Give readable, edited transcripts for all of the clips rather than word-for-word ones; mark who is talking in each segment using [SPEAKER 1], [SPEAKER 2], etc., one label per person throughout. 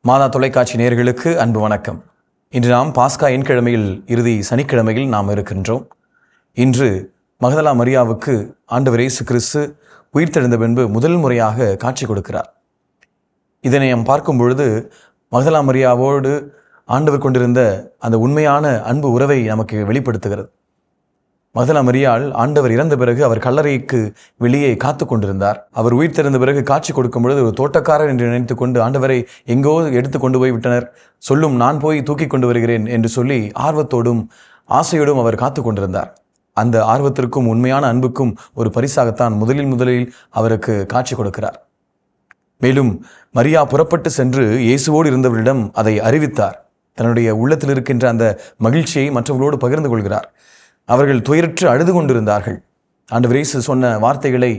[SPEAKER 1] மாதா தொலைக்காட்சி நேயர்களுக்கு அன்பு வணக்கம். இன்று நாம் பாஸ்கா எண்கிழமையில் இறுதி சனிக்கிழமையில் நாம் இருக்கின்றோம். இன்று மகதலா மரியாவுக்கு ஆண்டவர் இயேசு கிறிஸ்து உயிர்த்தெழுந்த பின்பு முதல் முறையாக காட்சி கொடுக்கிறார். இதனை நாம் பார்க்கும் பொழுது மகதலா மரியாவோடு ஆண்டவர் கொண்டிருந்த அந்த உண்மையான அன்பு உறவை நமக்கு வெளிப்படுத்துகிறது. மகதலா மரியாள் ஆண்டவர் இறந்த பிறகு அவர் கல்லறைக்கு வெளியே காத்து கொண்டிருந்தார். அவர் உயிர்த்தெழுந்த பிறகு காட்சி கொடுக்கும் பொழுது ஒரு தோட்டக்காரர் என்று நினைத்து கொண்டு ஆண்டவரை எங்கோ எடுத்து கொண்டு போய் விட்டனர், சொல்லும் நான் போய் தூக்கி கொண்டு வருகிறேன் என்று சொல்லி ஆர்வத்தோடும் ஆசையோடும் அவர் காத்து கொண்டிருந்தார். அந்த ஆர்வத்திற்கும் உண்மையான அன்புக்கும் ஒரு பரிசாகத்தான் முதலில் அவருக்கு காட்சி கொடுக்கிறார். மேலும் மரியா புறப்பட்டு சென்று இயேசுவோடு இருந்தவர்களிடம் அதை அறிவித்தார். தன்னுடைய உள்ளத்தில் இருக்கின்ற அந்த மகிழ்ச்சியை மற்றவர்களோடு பகிர்ந்து கொள்கிறார். அவர்கள் துயரற்று அழுது கொண்டிருந்தார்கள். ஆண்டவர் இயேசு சொன்ன வார்த்தைகளை,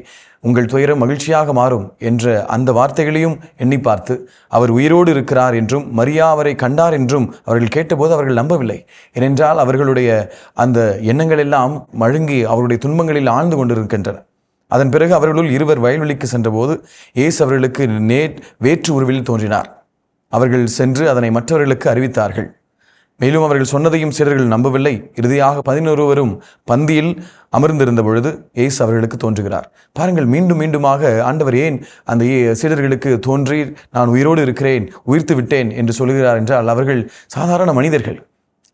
[SPEAKER 1] உங்கள் துயரம் மகிழ்ச்சியாக மாறும் என்ற அந்த வார்த்தைகளையும் எண்ணி பார்த்து அவர் உயிரோடு இருக்கிறார் என்றும் மரியா அவரை கண்டார் என்றும் அவர்கள் கேட்டபோது அவர்கள் நம்பவில்லை. ஏனென்றால் அவர்களுடைய அந்த எண்ணங்கள் எல்லாம் மழுங்கி அவருடைய துன்பங்களில் ஆழ்ந்து கொண்டிருக்கின்றன. அதன் பிறகு அவர்களுள் இருவர் வயல்வெளிக்கு சென்றபோது இயேசு அவர்களுக்கு வேற்று உருவில் தோன்றினார். அவர்கள் சென்று அதனை மற்றவர்களுக்கு அறிவித்தார்கள். மேலும் அவர்கள் சொன்னதையும் சீடர்கள் நம்பவில்லை. இறுதியாக 11 பந்தியில் அமர்ந்திருந்த பொழுது இயேசு அவர்களுக்கு தோன்றுகிறார். பாருங்கள், மீண்டுமாக ஆண்டவர் ஏன் அந்த சீடர்களுக்கு தோன்றி நான் உயிரோடு இருக்கிறேன், உயிர்த்து விட்டேன் என்று சொல்கிறார் என்றால் அவர்கள் சாதாரண மனிதர்கள்.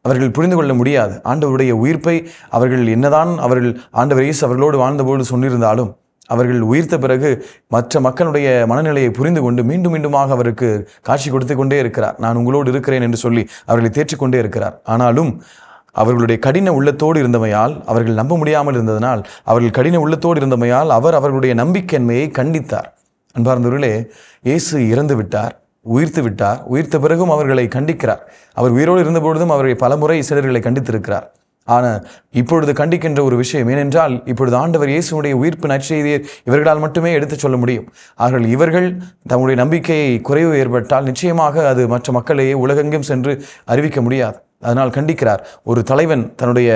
[SPEAKER 1] அவர்கள் புரிந்து கொள்ள முடியாது ஆண்டவருடைய உயிர்ப்பை. அவர்கள் என்னதான் ஆண்டவர் இயேசு அவர்களோடு வாழ்ந்தபோது சொன்னிருந்தாலும் அவர்கள் உயிர்த்த பிறகு மற்ற மக்களுடைய மனநிலையை புரிந்து கொண்டு மீண்டுமாக அவருக்கு காட்சி கொடுத்து கொண்டே இருக்கிறார். நான் உங்களோடு இருக்கிறேன் என்று சொல்லி அவர்களை தேற்றிக்கொண்டே இருக்கிறார். ஆனாலும் அவர்களுடைய கடின உள்ளத்தோடு இருந்தமையால், அவர்கள் நம்ப முடியாமல் இருந்ததனால், அவர்கள் கடின உள்ளத்தோடு இருந்தமையால் அவர்களுடைய நம்பிக்கையின்மையை கண்டித்தார். அன்பார்ந்தவர்களே, இயேசு இறந்து விட்டார், உயிர்த்து விட்டார். உயிர்த்த பிறகும் அவர்களை கண்டிக்கிறார். அவர் உயிரோடு இருந்தபொழுதும் அவரை பலமுறை சிலர்களை கண்டித்திருக்கிறார். ஆனால் இப்பொழுது கண்டிக்கின்ற ஒரு விஷயம், ஏனென்றால் இப்பொழுது ஆண்டவர் இயேசுடைய உயிர்ப்பு நற்செய்தியை இவர்களால் மட்டுமே எடுத்துச் சொல்ல முடியும். இவர்கள் தங்களுடைய நம்பிக்கையை குறைவு ஏற்பட்டால் நிச்சயமாக அது மற்ற மக்களையே உலகெங்கும் சென்று அறிவிக்க முடியாது. அதனால் கண்டிக்கிறார். ஒரு தலைவன் தன்னுடைய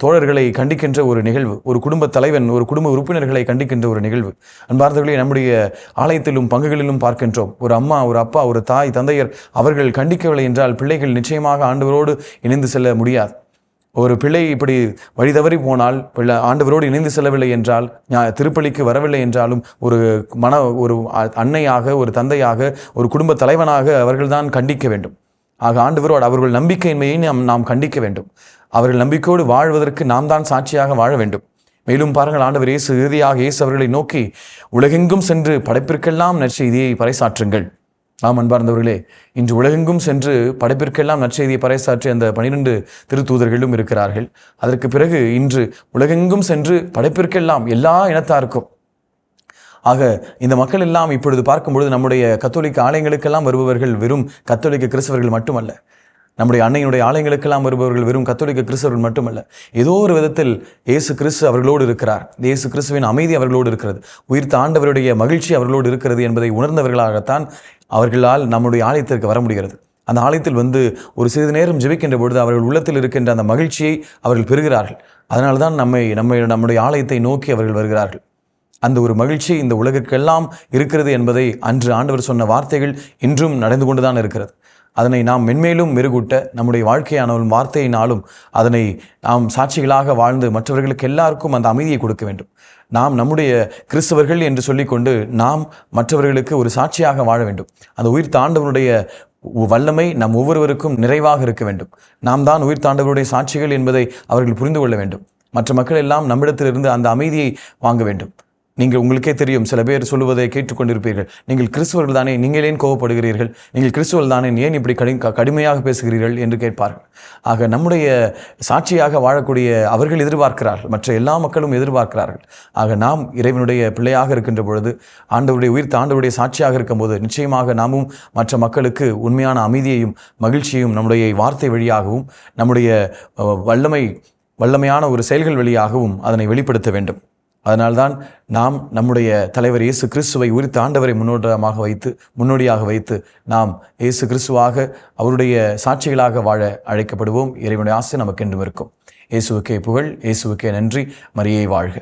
[SPEAKER 1] தோழர்களை கண்டிக்கின்ற ஒரு நிகழ்வு, ஒரு குடும்ப தலைவன் ஒரு குடும்ப உறுப்பினர்களை கண்டிக்கின்ற ஒரு நிகழ்வு. அன்பார்ந்தவர்களே, நம்முடைய ஆலயத்திலும் பங்குகளிலும் பார்க்கின்றோம். ஒரு அம்மா, ஒரு அப்பா, ஒரு தாய், தந்தையர் அவர்கள் கண்டிக்கவில்லை என்றால் பிள்ளைகள் நிச்சயமாக ஆண்டவரோடு இணைந்து செல்ல முடியாது. ஒரு பிள்ளை இப்படி வழி தவறி போனால், ஆண்டவரோடு இணைந்து செல்லவில்லை என்றால், திருப்பலிக்கு வரவில்லை என்றாலும் ஒரு அன்னையாக, ஒரு தந்தையாக, ஒரு குடும்ப தலைவனாக அவர்கள்தான் கண்டிக்க வேண்டும். ஆக ஆண்டவரோடு அவர்கள் நம்பிக்கையின்மையை நாம் கண்டிக்க வேண்டும். அவர்கள் நம்பிக்கையோடு வாழ்வதற்கு நாம் தான் சாட்சியாக வாழ வேண்டும். மேலும் பாருங்கள், ஆண்டவர் இறுதியாக அவர்களை நோக்கி உலகெங்கும் சென்று படைப்பிற்கெல்லாம் நற்செய்தியை பறைசாற்றுங்கள். ஆம் அன்பார்ந்தவர்களே, இன்று உலகெங்கும் சென்று படைப்பிற்கெல்லாம் நற்செய்தியை பறைசாற்றி அந்த 12 திருத்தூதர்களும் இருக்கிறார்கள். அதற்கு பிறகு இன்று உலகெங்கும் சென்று படைப்பிற்கெல்லாம் எல்லா இனத்தாருக்கும். ஆக இந்த மக்கள் எல்லாம் இப்பொழுது பார்க்கும்பொழுது நம்முடைய கத்தோலிக்க ஆலயங்களுக்கெல்லாம் வருபவர்கள் வெறும் கத்தோலிக்க கிறிஸ்தவர்கள் மட்டுமல்ல. நம்முடைய அன்னையினுடைய ஆலயங்களுக்கெல்லாம் வருபவர்கள் வெறும் கத்தோலிக்க கிறிஸ்தவர்கள் மட்டுமல்ல. ஏதோ ஒரு விதத்தில் இயேசு கிறிஸ்து அவர்களோடு இருக்கிறார். இயேசு கிறிஸ்துவின் அமைதி அவர்களோடு இருக்கிறது. உயிர்த்த ஆண்டவருடைய மகிழ்ச்சி அவர்களோடு இருக்கிறது என்பதை உணர்ந்தவர்களாகத்தான் அவர்களால் நம்முடைய ஆலயத்திற்கு வர முடிகிறது. அந்த ஆலயத்தில் வந்து ஒரு சிறிது நேரம் ஜெபிக்கின்ற பொழுது அவர்கள் உள்ளத்தில் இருக்கின்ற அந்த மகிழ்ச்சியை அவர்கள் பெறுகிறார்கள். அதனால்தான் நம்முடைய ஆலயத்தை நோக்கி அவர்கள் வருகிறார்கள். அந்த ஒரு மகிழ்ச்சி இந்த உலகிற்கெல்லாம் இருக்கிறது என்பதை அன்று ஆண்டவர் சொன்ன வார்த்தைகள் இன்றும் நடந்து கொண்டுதான் இருக்கிறது. அதனை நாம் மென்மேலும் மெருகூட்ட நம்முடைய வாழ்க்கையானாலும் வார்த்தையினாலும் அதனை நாம் சாட்சிகளாக வாழ்ந்து மற்றவர்களுக்கு எல்லாருக்கும் அந்த அமைதியை கொடுக்க வேண்டும். நாம் நம்முடைய கிறிஸ்தவர்கள் என்று சொல்லிக்கொண்டு நாம் மற்றவர்களுக்கு ஒரு சாட்சியாக வாழ வேண்டும். அந்த உயிர்த்த ஆண்டவருடைய வல்லமை நம் ஒவ்வொருவருக்கும் நிறைவாக இருக்க வேண்டும். நாம் தான் உயிர்த்த ஆண்டவருடைய சாட்சிகள் என்பதை அவர்கள் புரிந்து கொள்ள வேண்டும். மற்ற மக்கள் எல்லாம் நம்மிடத்திலிருந்து அந்த அமைதியை வாங்க வேண்டும். உங்களுக்கே தெரியும், சில பேர் சொல்லுவதை கேட்டுக்கொண்டிருப்பீர்கள், நீங்கள் கிறிஸ்துவர்கள் தானே, நீங்கள் ஏன் கோபப்படுகிறீர்கள், நீங்கள் கிறிஸ்துவர்கள் தானே, ஏன் இப்படி கடுமையாக பேசுகிறீர்கள் என்று கேட்பார்கள். ஆக நம்முடைய சாட்சியாக வாழக்கூடிய அவர்கள் எதிர்பார்க்கிறார்கள், மற்ற எல்லா மக்களும் எதிர்பார்க்கிறார்கள். ஆக நாம் இறைவனுடைய பிள்ளையாக இருக்கின்ற பொழுது, உயிர்த்த ஆண்டவருடைய சாட்சியாக இருக்கும்போது நிச்சயமாக நாமும் மற்ற மக்களுக்கு உண்மையான அமைதியையும் மகிழ்ச்சியையும் நம்முடைய வார்த்தை வழியாகவும் நம்முடைய வல்லமையான ஒரு செயல்கள் வழியாகவும் அதனை வெளிப்படுத்த வேண்டும். அதனால்தான் நாம் நம்முடைய தலைவர் இயேசு கிறிஸ்துவை உயிர்த்த ஆண்டவரை முன்னோடியாக வைத்து நாம் இயேசு கிறிஸ்துவாக அவருடைய சாட்சிகளாக வாழ அழைக்கப்படுவோம். இறைவனுடைய ஆசை நமக்கு என்றும் இருக்கும். இயேசுவுக்கே புகழ், இயேசுவுக்கே நன்றி. மரியே வாழ்க.